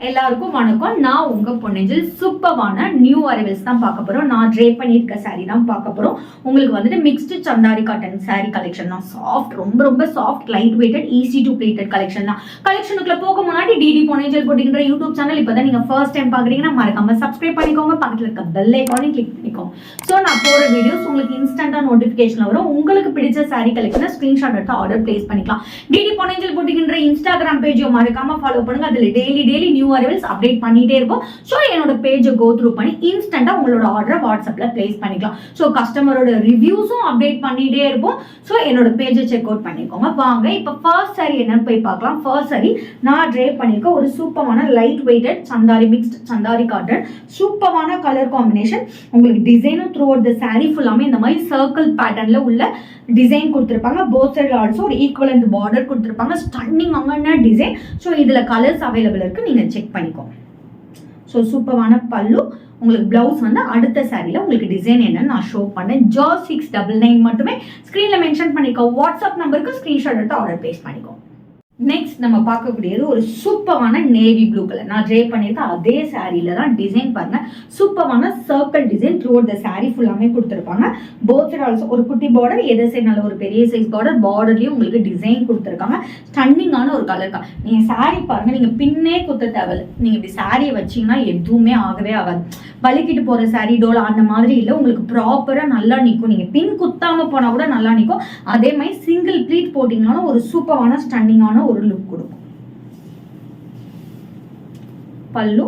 எல்லாருக்கும் வணக்கம். நான் உங்க பொன்னேஞ்சல். சூப்பரான நியூ அரைவல்ஸ் தான் பார்க்க போறோம். நான் ட்ரே பண்ணியிருக்க சாரீ தான் பார்க்க போறோம். உங்களுக்கு வந்துட்டு mixed Chanderi cotton sari collection தான். சாஃப்ட், ரொம்ப ரொம்ப soft, light weighted, easy to pleated collection தான். கலெக்ஷனுக்குள்ள போக முன்னாடி டிடி பொன்னேஞ்சல் போட்டிங்கிற யூடியூப் சேனல் இப்பதான் நீங்க ஃபர்ஸ்ட் டைம் பாக்குறீங்கன்னா மறக்காம சப்ஸ்கிரைப் பண்ணிக்கோங்க. பக்கத்துல இருக்க பெல் ஐகானையும் கிளிக் பண்ணிக்கோங்க. ஸோ நான் போற வீடியோஸ் உங்களுக்கு இன்ஸ்டன்டா நோட்டிபிகேஷன் வரும். உங்களுக்கு பிடிச்ச சாரீ கலெக்ஷனை ஸ்கிரீன்ஷாட் எடுத்து ஆர்டர் பிளேஸ் பண்ணிக்கலாம். டிடி பொன்னேஞ்சல் போட்டிங்கிற இன்ஸ்டாகிராம் பேஜையும் மறக்காம ஃபாலோ பண்ணுங்க. அதுல டெய்லி நியூ அரைவல்ஸ் அப்டேட் பண்ணிட்டே இருப்போம். ஸோ என்னோட பேஜை கோ த்ரூ பண்ணி இன்ஸ்டன்டா உங்களோட ஆர்டரை வாட்ஸ்அப்ல பிளேஸ் பண்ணிக்கலாம். ஸோ கஸ்டமரோட ரிவ்யூஸும் அப்டேட் பண்ணிட்டே இருப்போம். ஸோ என்னோட பேஜை செக் அவுட் பண்ணிக்கோங்க. வாங்க இப்போ ஃபர்ஸ்ட் சாரி என்னன்னு போய் பார்க்கலாம். ஃபர்ஸ்ட் சாரி நான் ட்ரே பண்ணிருக்க ஒரு சூப்பரான லைட் வெயிட்டட் சந்தாரி, மிக்ஸ்ட் சந்தாரி காட்டன். சூப்பரான கலர் காம்பினேஷன். உங்களுக்கு டிசைனும் த்ரூ அவுட் த சாரி ஃபுல்லாமே இந்த மாதிரி சர்க்கிள் பேட்டர்ன்ல உள்ள டிசைன் கொடுத்துருப்பாங்க. போத் சைடு ஆல்சோ ஒரு ஈக்குவலண்ட் பார்டர் கொடுத்துருப்பாங்க. ஸ்டன்னிங் அங்கே டிசைன். ஸோ இதுல கலர்ஸ் அவைலபிள் இருக்கு, நீங்க செக் பண்ணிக்கோங்க. ஸோ சூப்பரான பல்லு. உங்களுக்கு பிளவுஸ் வந்து அடுத்த சாரியில் உங்களுக்கு டிசைன் என்னன்னு நான் ஷோ பண்ணேன். ஜாஸ் 699 மட்டுமே. ஸ்க்ரீனில் மென்ஷன் பண்ணிக்கோ. வாட்ஸ்அப் நம்பருக்கு ஸ்க்ரீன்ஷாட் எடுத்து ஆர்டர் பிளேஸ் பண்ணிக்கோ. நெக்ஸ்ட் நம்ம பார்க்கக்கூடியது ஒரு சூப்பரான நேவி ப்ளூ கலர். நான் ட்ரே பண்ணியிருக்கேன் அதே சாரியில தான் டிசைன் பாருங்க. சூப்பரான circle design through out the sorry ஃபுல்லாமே கொடுத்துருப்பாங்க. போத் சைடு ஆல்சோ ஒரு குட்டி பார்டர், எதை சைடு நல்ல ஒரு பெரிய சைஸ் பார்டர், பார்டர்லயும் உங்களுக்கு டிசைன் கொடுத்துருக்காங்க. ஸ்டன்னிங்கான ஒரு கலர் தான். நீங்க சாரி பாருங்க, நீங்க பின்னே குத்த தேவையில்லை. நீங்க இப்படி சாரியை வச்சீங்கன்னா எதுவுமே ஆகவே ஆகாது. வலிக்கிட்டு போற சாரி டோல் அந்த மாதிரி இல்லை, உங்களுக்கு ப்ராப்பரா நல்லா நிற்கும். நீங்க பின் குத்தாம போனா கூட நல்லா நிற்கும். அதே மாதிரி சிங்கிள் ப்ளீட் போட்டீங்கன்னாலும் ஒரு சூப்பரான ஸ்டன்னிங்கான ஒரு லுக் கொடுக்கும். பல்லு,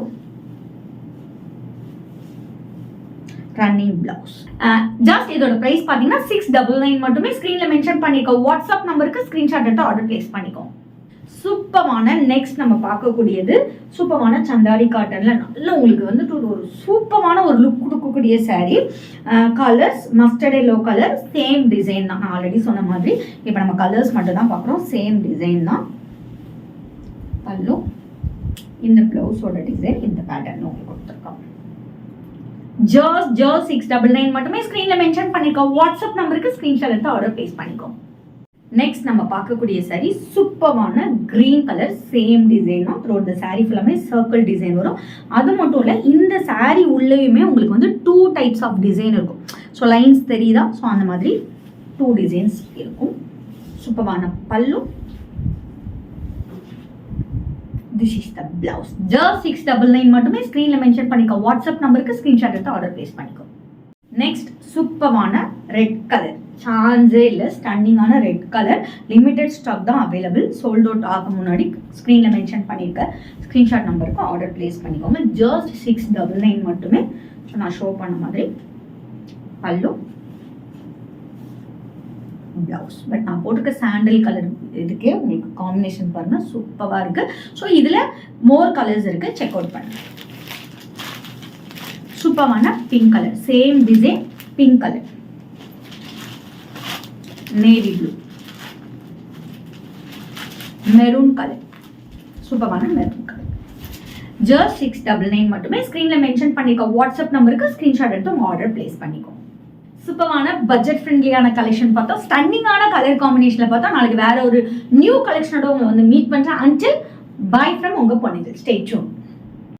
ரன்னிங் பிளவுஸ். ஜஸ்ட் இதோட பிரைஸ் பாத்தீங்கன்னா 699 மட்டுமே. ஸ்கிரீன்ல மென்ஷன் பண்ணிக்கோ. வாட்ஸ்அப் நம்பருக்கு ஸ்கிரீன்ஷாட் எடுத்து ஆர்டர் பிளேஸ் பண்ணிக்கோ. சூப்பரான நெக்ஸ்ட் நம்ம பார்க்கக்கூடியது சூப்பரான சந்தாரி காட்டன்ல நல்ல உங்களுக்கு வந்துட்டு ஒரு சூப்பரான ஒரு லுக் கொடுக்கக்கூடிய sari. Colours mustard yellow colour, same design தான். நான் ஆல்ரெடி சொன்ன மாதிரி இப்போ நம்ம கலர்ஸ் மட்டும் தான் பார்க்குறோம். சேம் டிசைன் தான். பல்லு, இந்த பிளவுஸோட டிசைன் இந்த பேட்டர்ன் உங்களுக்கு கொடுத்துருக்கோம். ஜாஸ் 699 மட்டுமே. ஸ்க்ரீன்ல மென்ஷன் பண்ணிக்கோ. வாட்ஸ்அப் நம்பருக்கு ஸ்க்ரீன்ஷாட் எடுத்து ஆர்டர் பிளேஸ் பண்ணிக்கோ. நெக்ஸ்ட் நம்ம பார்க்கக்கூடிய சாரி சூப்பரான கிரீன் கலர், சேம் டிசைன் தான். த்ரூ இந்த சாரி ஃபுல்லாமே சர்க்கிள் டிசைன் வரும். அது மட்டும் இல்லை, இந்த சாரி உள்ளேயுமே உங்களுக்கு வந்து 2 டைப்ஸ் ஆஃப் டிசைன் இருக்கும். ஸோ லைன்ஸ் தெரியுதா? ஸோ அந்த மாதிரி 2 டிசைன்ஸ் இருக்கும். சூப்பரான பல்லு. This is the blouse. Just 699 மட்டுமே. ஸ்க்ரீன்ல மென்ஷன் பண்ணிக்கோ. வாட்ஸ்அப் நம்பருக்கு ஸ்க்ரீன்ஷாட் எடுத்து ஆர்டர் பிளேஸ் பண்ணிக்கோ. நெக்ஸ்ட் சூப்பரான ரெட் கலர். சான்ஸே இல்லை, ஸ்டன்னிங்கான ரெட் கலர். லிமிடெட் ஸ்டாக் தான் அவைலபிள். சோல்ட் அவுட் ஆக முன்னாடி ஸ்க்ரீன்ல மென்ஷன் பண்ணியிருக்க ஸ்க்ரீன்ஷாட் நம்பருக்கு ஆர்டர் பிளேஸ் பண்ணிக்கோங்க. ஜஸ்ட் 699 மட்டுமே. ஸோ நான் ஷோ பண்ண மாதிரி பல்லு, பிளவுஸ். பட் நான் போட்டிருக்க சாண்டல் கலர் இதுக்கே உங்களுக்கு காம்பினேஷன் பாருங்க, சூப்பராக இருக்கு. ஸோ இதுல மோர் கலர்ஸ் இருக்கு, செக் அவுட் பண்ணுங்க. சூப்பரான pink colour, same design, pink colour, navy blue, maroon colour, சூப்பரான மெரூன் கலர். ஜஸ்ட் 699 மட்டுமே. ஸ்கிரீன்ல மென்ஷன் பண்ணிக்கோ. வாட்ஸ்அப் நம்பருக்கு ஸ்கிரீன்ஷாட் எடுத்து உங்க ஆர்டர் பிளேஸ் பண்ணிக்கோ. சூப்பரான பட்ஜெட் ஃப்ரெண்ட்லியான கலெக்ஷன் பார்த்தோம். ஸ்டன்னிங்கான கலர் காம்பினேஷன்ல பார்த்தா நாளைக்கு வேற ஒரு நியூ கலெக்ஷனோட உங்களை வந்து மீட் பண்றேன். அன்டில் பை ஃப்ரம் உங்க பொன்னேஞ்சல். Stay tune.